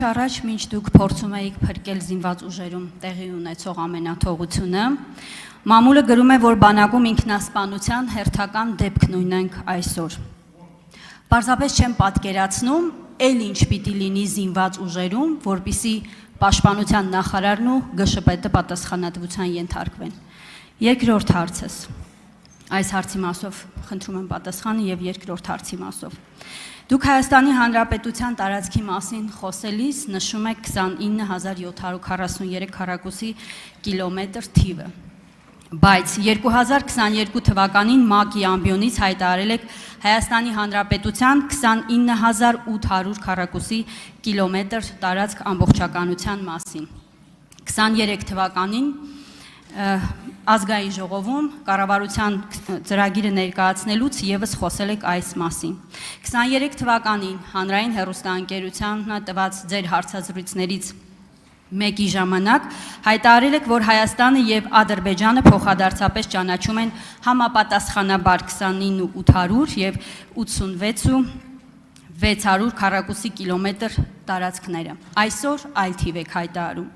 Առաջ մինչ դուք փորձում էիք փրկել զինված ուժերում տեղի ունեցող ամենաթողությունը, մամուլը գրում է, որ բանակում ինքնասպանության հերթական դեպքն ունենք այսօր։ Պարզապես չեմ պատկերացնում, էլ ինչ պիտի լինի զինված ուժերում, որպեսզի պաշտպանության նախարարն ու ԳՇՊՏ պատասխանատվության ենթարկվեն։ Երկրորդ հարցս։ Այս հարցի մասով խնդրում եմ պատասխանը եւ երկրորդ հարցի մասով։ Դուք Հայաստանի Հանրապետության տարածքի մասին խոսելիս նշում եք 29743 քառակուսի կիլոմետր թիվը, բայց 2022 թվականին ՄԱԿ-ի ամբիոնից հայտարարել եք Հայաստանի Հանրապետության 29800 քառակուսի կիլոմետր տարածք ամբողջականության մասին։ 23 թվականին ազգային ժողովում կառավարության ծրագիրը ներկայացնելուց եւս խոսել եք այս մասին։ 23 թվականին հանրային հեռուստաընկերությանը տված ձեր հարցազրույցներից մեկի ժամանակ հայտարարել եք, որ Հայաստանը եւ Ադրբեջանը փոխադարձապես ճանաչում են համապատասխանաբար 29800 եւ 86600 քառակուսի կիլոմետր տարածքները։ Այսօր այլ թիվ եք հայտարարում։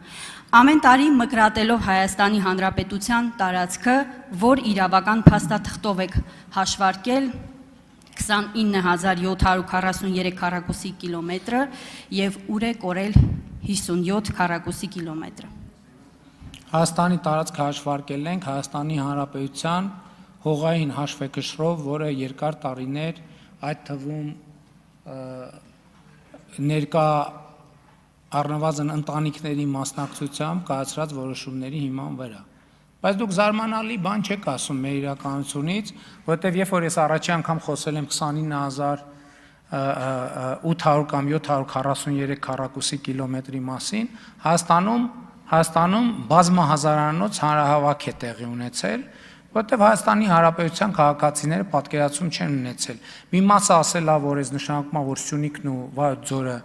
Ամեն տարի մկրատելով Հայաստանի Հանրապետության տարածքը, որ իրավական փաստաթղթով եք հաշվարկել 29743 քառակուսի կիլոմետրը եւ ուր է կորել 57 քառակուսի կիլոմետրը։ Հայաստանի տարածքը հաշվարկել ենք Հայաստանի Հանրապետության հողային հաշվեկշռով, որը երկար տարիներ, այդ թվում ներկա առնվազն ընտանիքների մասնակցությամբ կայացրած որոշումների հիման վրա։ Բայց դուք զարմանալի բան չեք ասում մեր իրականությունից, որովհետև երբ որ ես առաջի անգամ խոսել եմ 29800 կամ 743 քառակուսի կիլոմետրի մասին, Հայաստանում բազմահազարանոց հանրահավաք է տեղի ունեցել, որովհետև Հայաստանի Հանրապետության քաղաքացիները պատկերացում չեն ունեցել։ Մի մասը ասել է, որ այս նշանակում է, որ Սյունիքն ու Վայոց ձորը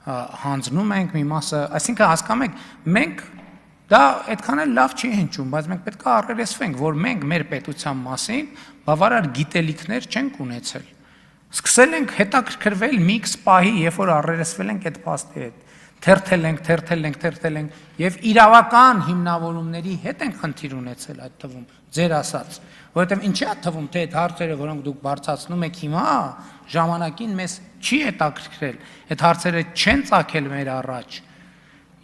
հանձնում ենք, մի մասը, այսինքն հասկանում եք, մենք դա այդքան էլ լավ չի հնչում, բայց մենք պետք է առերեսվենք, որ մենք մեր պետության մասին բավարար գիտելիքներ չենք ունեցել։ Սկսել ենք հետաքրքրվել մի քիչ պահի, երբ որ առերեսվել ենք այդ փաստի հետ, թերթել ենք եւ իրավական հիմնավորումների հետ ենք խնդիր ունեցել այդ թվում, ձեր ասած, որովհետեւ ինչի է թվում, թե այդ հարցերը, որոնք դուք բարձրացնում եք հիմա, ժամանակին մեզ չի հետաքրքրել, այդ հարցերը չեն ծագել մեր առաջ,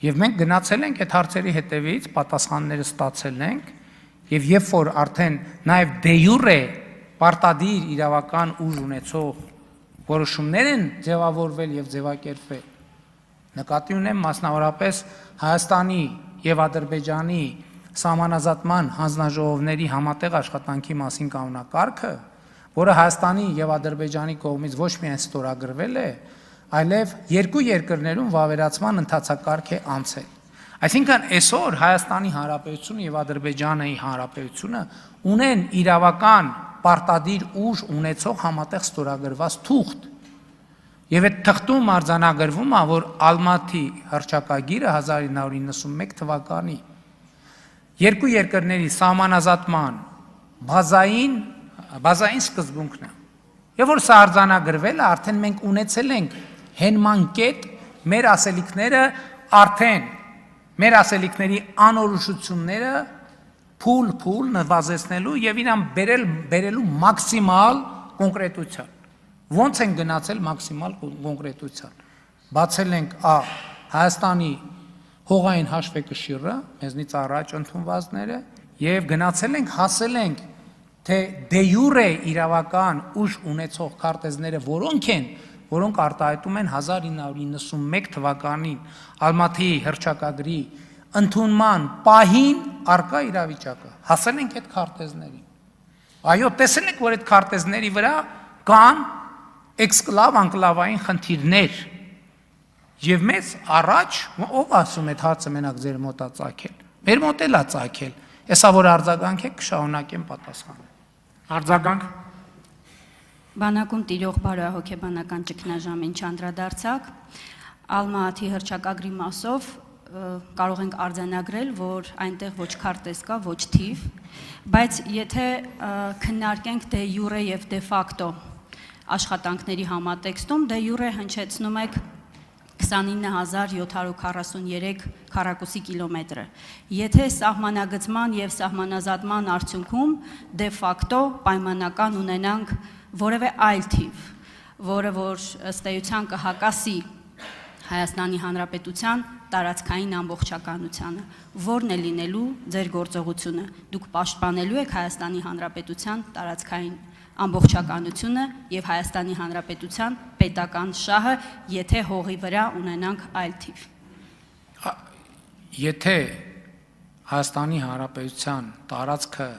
եւ մենք գնացել ենք այդ հարցերի հետևից, պատասխանները ստացել ենք, եւ երբ որ արդեն նաեւ դե յուրե պարտադիր իրավական ուժ ունեցող որոշումներ են ձևավորվել եւ ձևակերպվել, նկատի ունեմ մասնավորապես Հայաստանի եւ Ադրբեջանի սահմանազատման հանձնաժողովների համատեղ աշխատանքի մասին կանոնակարգը, որը Հայաստանի եւ Ադրբեջանի կողմից ոչ միայն ստորագրվել է, այլև երկու երկրներում վավերացման ընթացակարգ է անցել։ Այսինքն այսօր Հայաստանի Հանրապետությունը եւ Ադրբեջանի Հանրապետությունը ունեն իրավական պարտադիր ուժ ունեցող համատեղ ստորագրված թուղթ։ Եվ այդ թղթում արձանագրվում է, որ Ալմատի հռչակագիրը 1991 թվականի երկու երկրների սահմանազատման բազային սկզբունքն է։ Եվ որ սա արձանագրվել է, արդեն մենք ունեցել ենք հենման կետ մեր ասելիքների անորոշությունները փուլ նվազեցնելու եւ իրան բերելու մաքսիմալ կոնկրետության։ Ոնց են գնացել մաքսիմալ կոնկրետության։ Բացել ենք Հայաստանի հողային հաշվեկշիռը, մեզնից առաջ ընդունվածները, եւ գնացել ենք, հասել ենք, թե դե յուրե իրավական ուժ ունեցող քարտեզները որոնք արտահայտում են 1991 թվականին Ալմատի հռչակագրի ընդունման պահին արկա իրավիճակը։ Հասել ենք այդ քարտեզներին։ Այո, տեսել եք, որ այդ քարտեզների վրա կան անկլավային խնդիրներ։ Եվ մեզ առաջ, ով ասում այդ հարցը մենակ ձեր մոտ է ծագել։ Մեր մոտ էլ է ծագել։ Էսա որ արձագանք եք, կշարունակեմ պատասխանել։ Արձագանք։ Բանակում տիրող բարոյահոգեբանական ճգնաժամին չանդրադարձակ, Ալմատի հռչակագրի մասով կարող ենք արձանագրել, որ այնտեղ ոչ քարտեզ կա, ոչ թիվ, բայց եթե քննարկենք դե յուրե եւ դե ֆակտո աշխատանքների համատեքստում դե յուրե հնչեցնում եք 29743 քառակուսի կիլոմետրը։ Եթե սահմանագծման եւ սահմանազատման արդյունքում դե ֆակտո պայմանական ունենանք որևէ այլ թիվ, որը որ ըստ էության կհակասի Հայաստանի Հանրապետության տարածքային ամբողջականությանը, որն է լինելու ձեր գործողությունը։ Դուք պաշտպանելու եք Հայաստանի Հանրապետության տարածքային ամբողջականությունը եւ Հայաստանի Հանրապետության պետական շահը, եթե հողի վրա ունենանք այլ թիվ։ Եթե Հայաստանի Հանրապետության տարածքը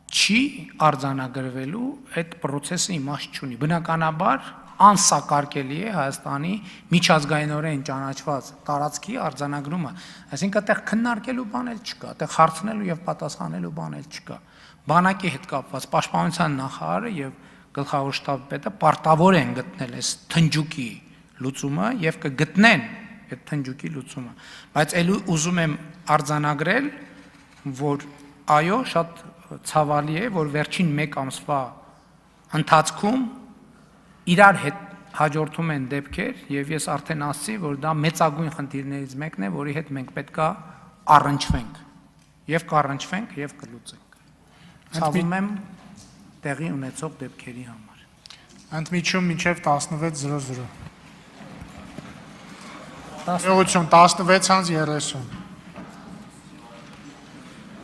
չի արձանագրվելու, այդ process-ը իմաստ չունի։ Բնականաբար անսակարկելի է Հայաստանի միջազգայինորեն ճանաչված տարածքի արձանագրումը, այսինքն այդտեղ քննարկելու բան էլ չկա, այդտեղ հարցնելու եւ պատասխանելու բան էլ չկա։ Բանակի հետ կապված պաշտպանության նախարարը եւ գլխավոր շտաբի պետը պարտավոր են գտնել այս թնջուկի լուծումը եւ կգտնեն այդ թնջուկի լուծումը, բայց ել ուզում եմ արձանագրել, որ այո, շատ ցավալի է, որ վերջին 1 ամսվա ընթացքում իրար հետ հաջորդում են դեպքեր եւ ես արդեն ասացի, որ դա մեծագույն խնդիրներից մեկն է, որի հետ մենք պետքա առնչվենք եւ կառնչվենք եւ կլուծենք։ Ցավում եմ տեղի ունեցող դեպքերի համար։ Ընդմիջում մինչև 16:00։ Ողջույն 16:30։